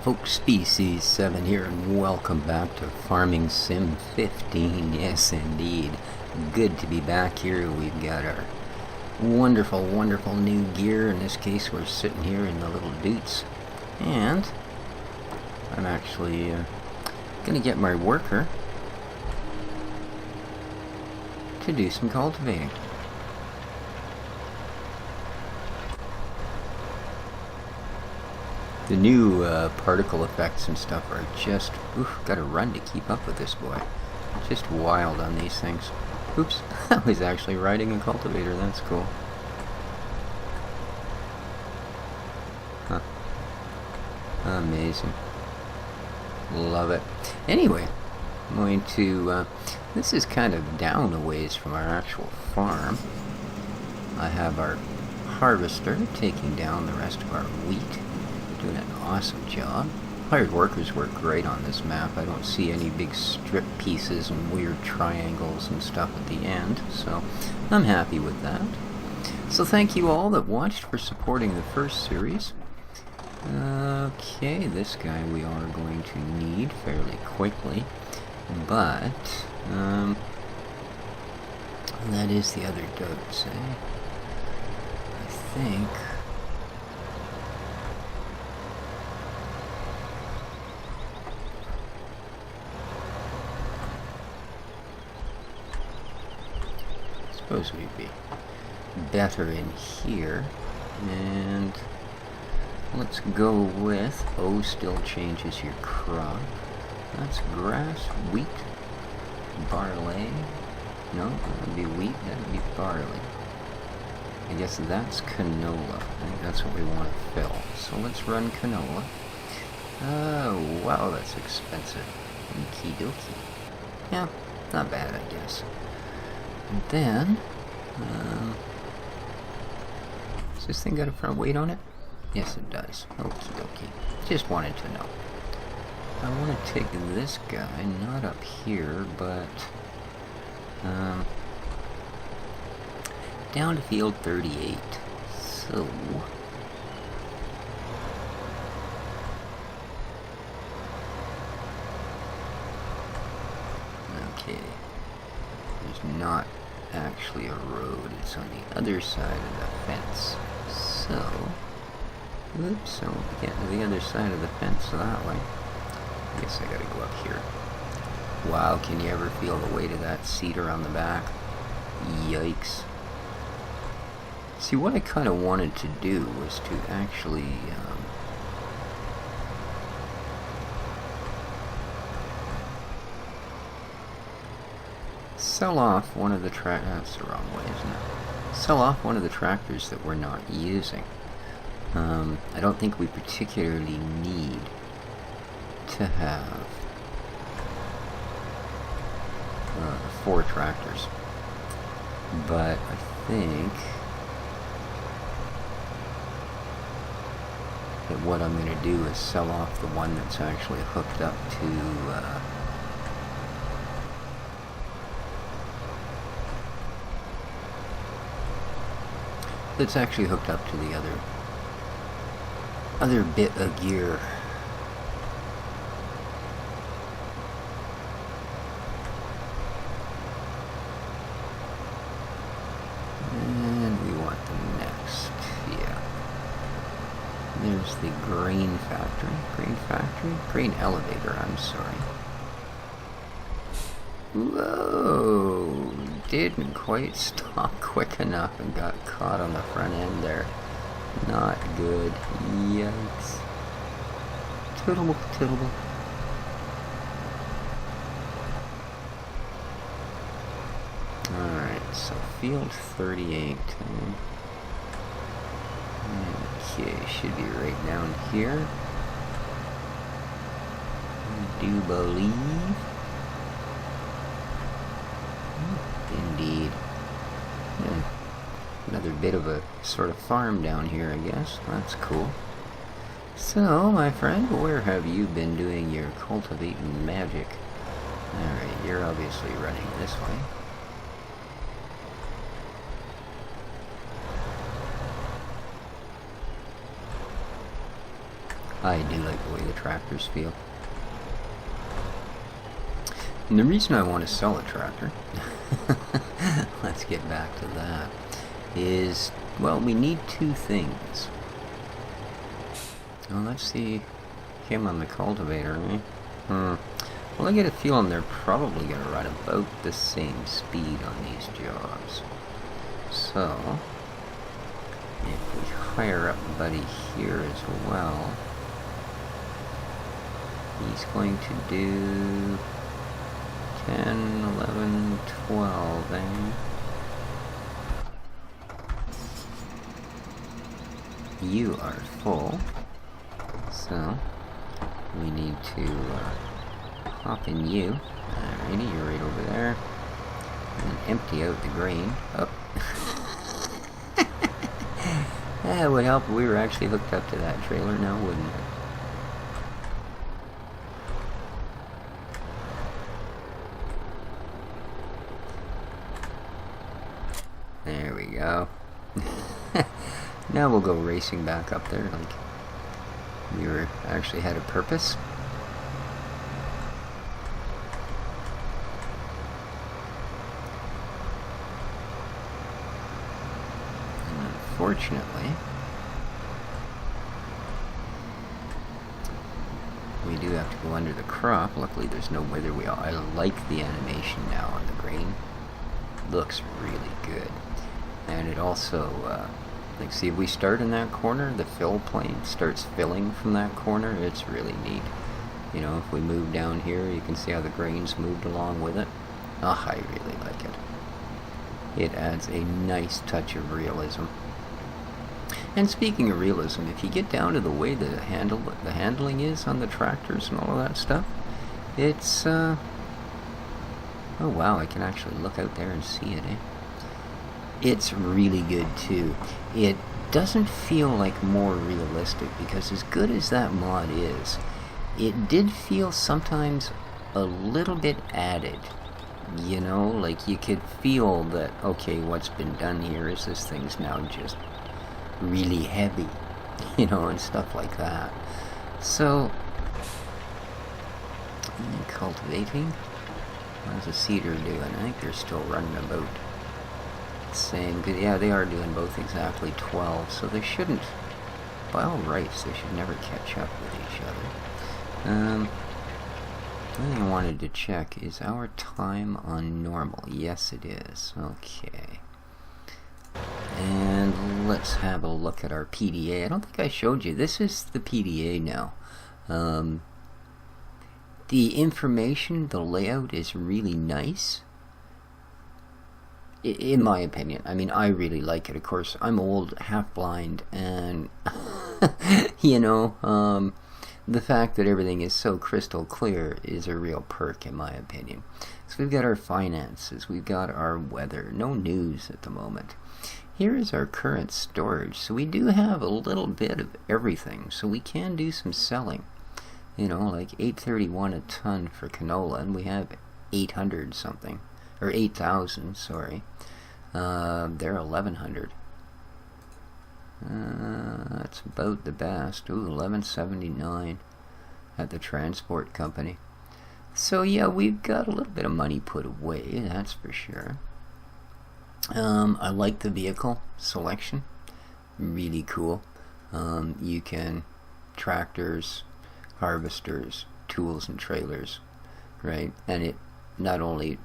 folks, Species 7 here, and welcome back to Farming Sim 15. Yes, indeed. Good to be back here. We've got our wonderful, wonderful new gear. In this case, we're sitting here in the little Doots. And I'm actually going to get my worker to do some cultivating. The new particle effects and stuff are just, gotta run to keep up with this boy. Just wild on these things. Oops, I was actually riding a cultivator, that's cool. Huh. Amazing. Love it. Anyway, I'm going to, this is kind of down a ways from our actual farm. I have our harvester taking down the rest of our wheat. Doing an awesome job. Hired workers work great on this map. I don't see any big strip pieces and weird triangles and stuff at the end, so I'm happy with that. So thank you all that watched for supporting the first series. Okay, this guy we are going to need fairly quickly, but that is the other Dotes, eh? I think. Suppose we'd be better in here, and let's go with still changes your crop. That's grass, wheat, barley. No, that would be wheat, that would be barley. I guess that's canola. I think that's what we want to fill. So let's run canola. Oh, wow, that's expensive. Okie dokie. Yeah, not bad, I guess. And then, does this thing got a front weight on it? Yes, it does. Okie dokie. Just wanted to know. I want to take this guy, not up here, but down to field 38. So, okay. There's not actually a road, it's on the other side of the fence. So, oops, I'll get to the other side of the fence that way. I guess I gotta go up here. Wow, can you ever feel the weight of that cedar on the back? Yikes. See, what I kind of wanted to do was to actually sell off one of the that's the wrong way, isn't it? Sell off one of the tractors that we're not using. I don't think we particularly need to have 4 tractors, but I think that what I'm going to do is sell off the one that's actually hooked up to that's actually hooked up to the other bit of gear. And we want the next, yeah. There's the grain factory, grain elevator, I'm sorry. Whoa, didn't quite stop quick enough and got caught on the front end there. Not good. Yikes. Toodable, toodable. Alright, so field 38. Okay, should be right down here. I do believe. Indeed. Yeah. Another bit of a sort of farm down here, I guess. That's cool. So, my friend, where have you been doing your cultivating magic? Alright, you're obviously running this way. I do like the way the tractors feel. And the reason I want to sell a tractor, let's get back to that, is, well, we need two things. Well, let's see him on the cultivator, eh? Well, I get a feeling they're probably going to run about the same speed on these jobs. So, if we hire up Buddy here as well, he's going to do 10, 11, 12, eh? You are full, so we need to hop in you. Alrighty, you're right over there. And empty out the grain. Oh. That would help if we were actually hooked up to that trailer now, wouldn't it? There we go. Now we'll go racing back up there like we were actually had a purpose. And unfortunately, we do have to go under the crop. Luckily there's no wither wheel. I like the animation now on the grain. Looks really good. And it also, like, see, if we start in that corner, the fill plane starts filling from that corner. It's really neat. You know, if we move down here, you can see how the grain's moved along with it. Oh, I really like it. It adds a nice touch of realism. And speaking of realism, if you get down to the way the handling is on the tractors and all of that stuff, it's, oh wow, I can actually look out there and see it, eh? It's really good too. It doesn't feel like more realistic, because as good as that mod is, it did feel sometimes a little bit added. You know, like you could feel that, okay, what's been done here is this thing's now just really heavy, you know, and stuff like that. So, cultivating. How's the cedar doing? I think they're still running about same. Yeah, they are doing both exactly 12, so they shouldn't, by all rights, they should never catch up with each other. The thing I wanted to check is our time on normal. Yes, it is. Okay. And let's have a look at our PDA. I don't think I showed you. This is the PDA now. The information, the layout is really nice. In my opinion. I mean, I really like it. Of course, I'm old, half blind, and you know, the fact that everything is so crystal clear is a real perk, in my opinion. So we've got our finances, we've got our weather, no news at the moment. Here is our current storage. So we do have a little bit of everything, so we can do some selling. You know, like $8.31 a ton for canola, and we have 800 something. Or 8,000, sorry. They're 1,100. That's about the best. Ooh, 1179 at the transport company. So yeah, we've got a little bit of money put away, that's for sure. I like the vehicle selection. Really cool. You can tractors, harvesters, tools and trailers, right? And it not only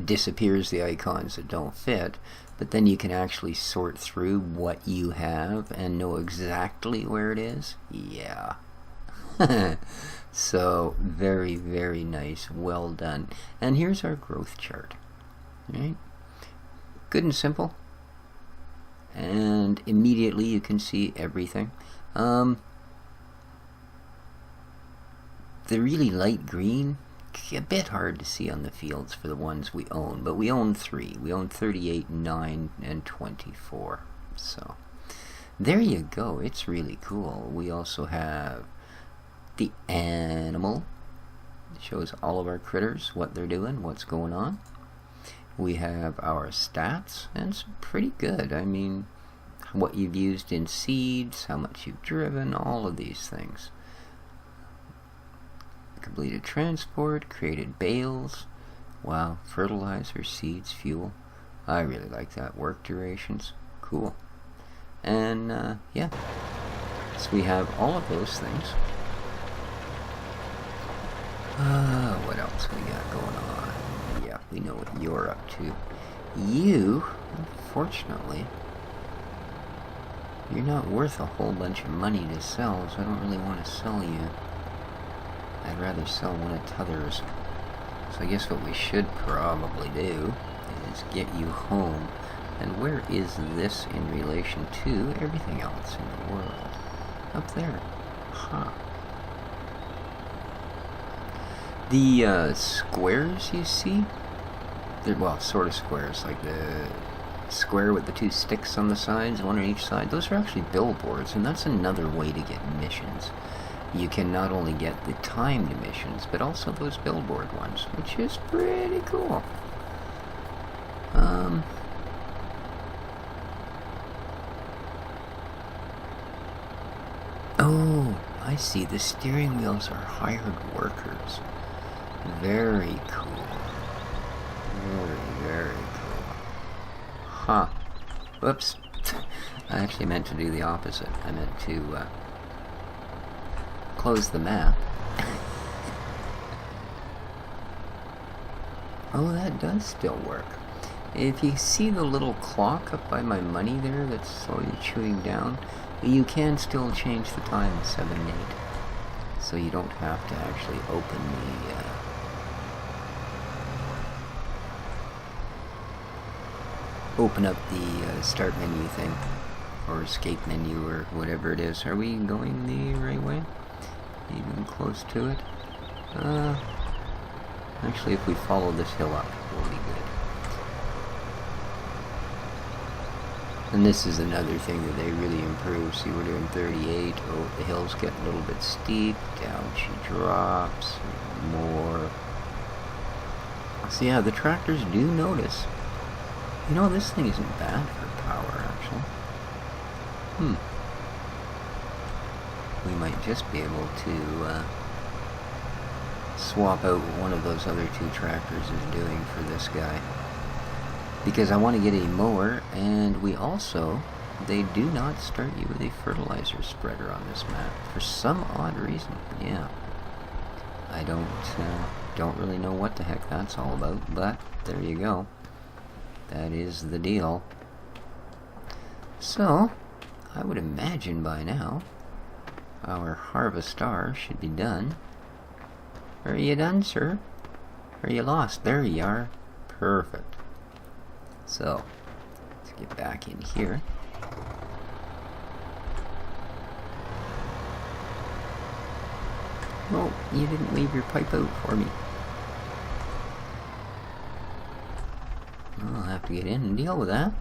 disappears the icons that don't fit, but then you can actually sort through what you have and know exactly where it is. Yeah. So very, very nice, well done. And here's our growth chart, right? Good and simple, and immediately you can see everything. The really light green, a bit hard to see on the fields for the ones we own, but we own 3. We own 38, 9, and 24. So there you go. It's really cool. We also have the animal. It shows all of our critters, what they're doing, what's going on. We have our stats, and it's pretty good. I mean, what you've used in seeds, how much you've driven, all of these things. Completed transport, created bales. Wow, fertilizer, seeds, fuel. I really like that. Work durations. Cool. And, yeah. So we have all of those things. What else we got going on? Yeah, we know what you're up to. You, unfortunately, you're not worth a whole bunch of money to sell, so I don't really want to sell you. I'd rather sell one of t'others. So I guess what we should probably do is get you home. And where is this in relation to everything else in the world? Up there. Huh. The squares you see, they're, well, sort of squares, like the square with the two sticks on the sides, one on each side, those are actually billboards, and that's another way to get missions. You can not only get the timed missions, but also those billboard ones, which is pretty cool. Oh, I see. The steering wheels are hired workers. Very cool. Very, very cool. Huh. Whoops. I actually meant to do the opposite. I meant to, close the map. Oh, that does still work. If you see the little clock up by my money there that's slowly chewing down, you can still change the time to 7 and 8. So you don't have to actually open up the start menu thing, or escape menu, or whatever it is. Are we going the right way? Even close to it? Actually, if we follow this hill up, we'll be good. And this is another thing that they really improve. See, we're doing 38. Oh, the hills get a little bit steep. Down she drops. More. So yeah, the tractors do notice. You know, this thing isn't bad for power, actually. We might just be able to swap out what one of those other two tractors is doing for this guy. Because I want to get a mower, and we also, they do not start you with a fertilizer spreader on this map for some odd reason. Yeah, I don't really know what the heck that's all about, but there you go. That is the deal. So, I would imagine by now our harvestar should be done. Are you done, sir? Are you lost? There you are. Perfect. So, let's get back in here. Oh, you didn't leave your pipe out for me. I'll have to get in and deal with that.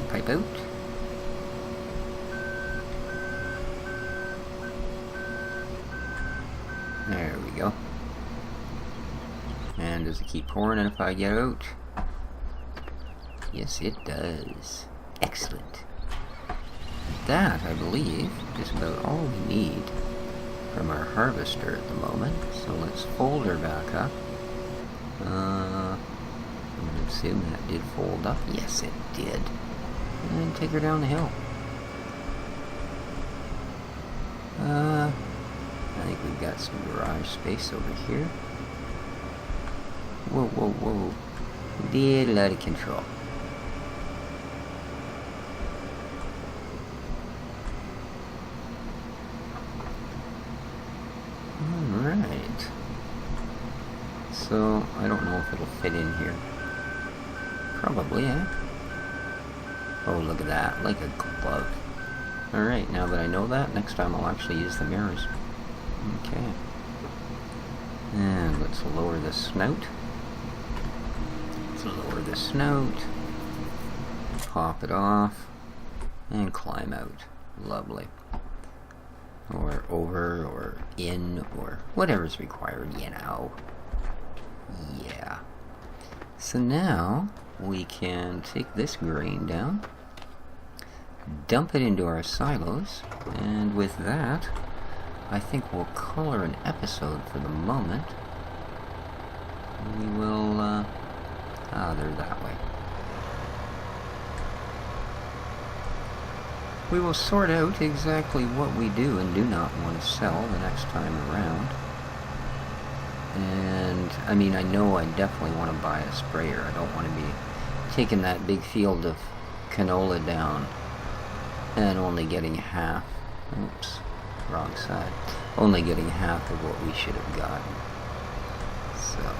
Pipe out. There we go. And does it keep pouring if I get out? Yes, it does. Excellent. That, I believe, is about all we need from our harvester at the moment. So let's fold her back up. I'm going to assume that did fold up. Yes, it did. And take her down the hill. I think we've got some garage space over here. Whoa, whoa, whoa. Did out of control. Alright. So, I don't know if it'll fit in here. Probably, eh? Oh, look at that. Like a glove. Alright, now that I know that, next time I'll actually use the mirrors. Okay. And let's lower the snout. Let's lower the snout. Pop it off. And climb out. Lovely. Or over, or in, or whatever's required, you know. Yeah. So now we can take this grain down, dump it into our silos, and with that, I think we'll color an episode for the moment. We will, they're that way. We will sort out exactly what we do and do not want to sell the next time around. And, I mean, I know I definitely want to buy a sprayer. I don't want to be taking that big field of canola down and only getting half. Oops, wrong side. Only getting half of what we should have gotten. So.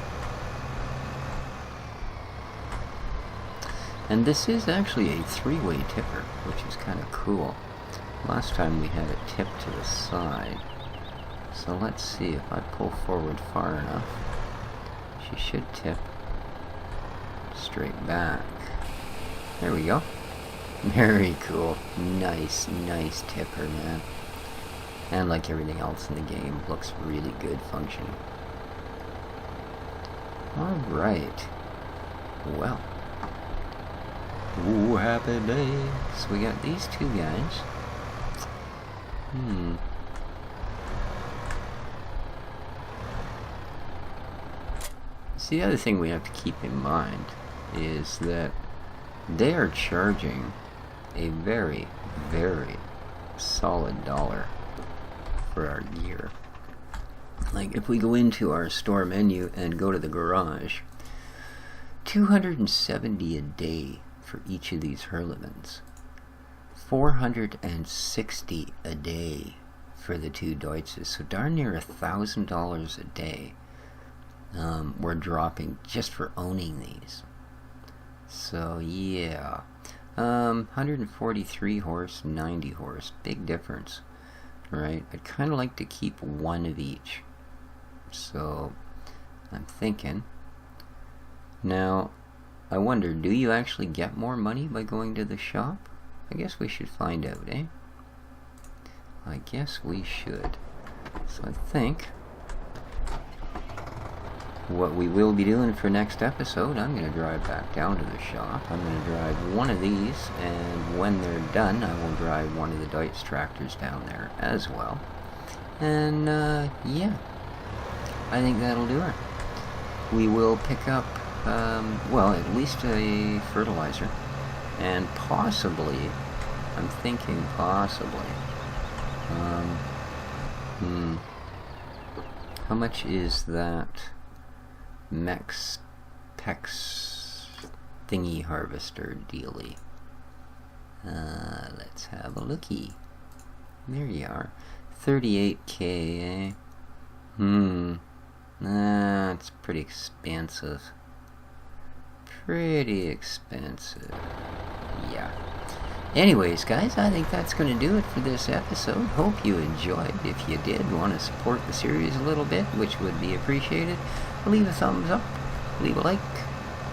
And this is actually a three-way tipper, which is kind of cool. Last time we had it tipped to the side. So let's see, if I pull forward far enough, she should tip straight back. There we go. Very cool. Nice, nice tipper, man. And like everything else in the game, looks really good functioning. Alright. Well. Ooh, happy day. So we got these two guys. So the other thing we have to keep in mind is that they are charging a very, very solid dollar for our gear. Like if we go into our store menu and go to the garage, $270 a day for each of these Hurlevans, $460 a day for the two Deutzes, so darn near $1,000 a day we're dropping just for owning these. So yeah, 143 horse, 90 horse, big difference, right? I'd kind of like to keep one of each, so I'm thinking. Now I wonder, do you actually get more money by going to the shop? I guess we should find out, eh? I guess we should. So I think what we will be doing for next episode, I'm going to drive back down to the shop. I'm going to drive one of these, and when they're done, I will drive one of the Deutz tractors down there as well. And, yeah. I think that'll do it. We will pick up well, at least a fertilizer, and possibly, I'm thinking possibly, how much is that Mex Pex thingy harvester dealy? Let's have a looky. There you are. 38K, eh? That's pretty expensive. Pretty expensive. Yeah. Anyways, guys, I think that's going to do it for this episode. Hope you enjoyed. If you did want to support the series a little bit, which would be appreciated, leave a thumbs up, leave a like,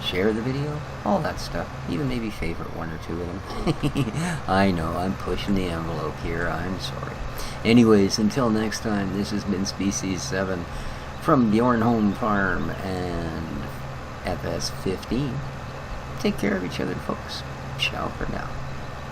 share the video, all that stuff. Even maybe favorite one or two of them. I know, I'm pushing the envelope here. I'm sorry. Anyways, until next time, this has been Species 7 from Bjornholm Farm and FS15. Take care of each other, folks. Ciao for now.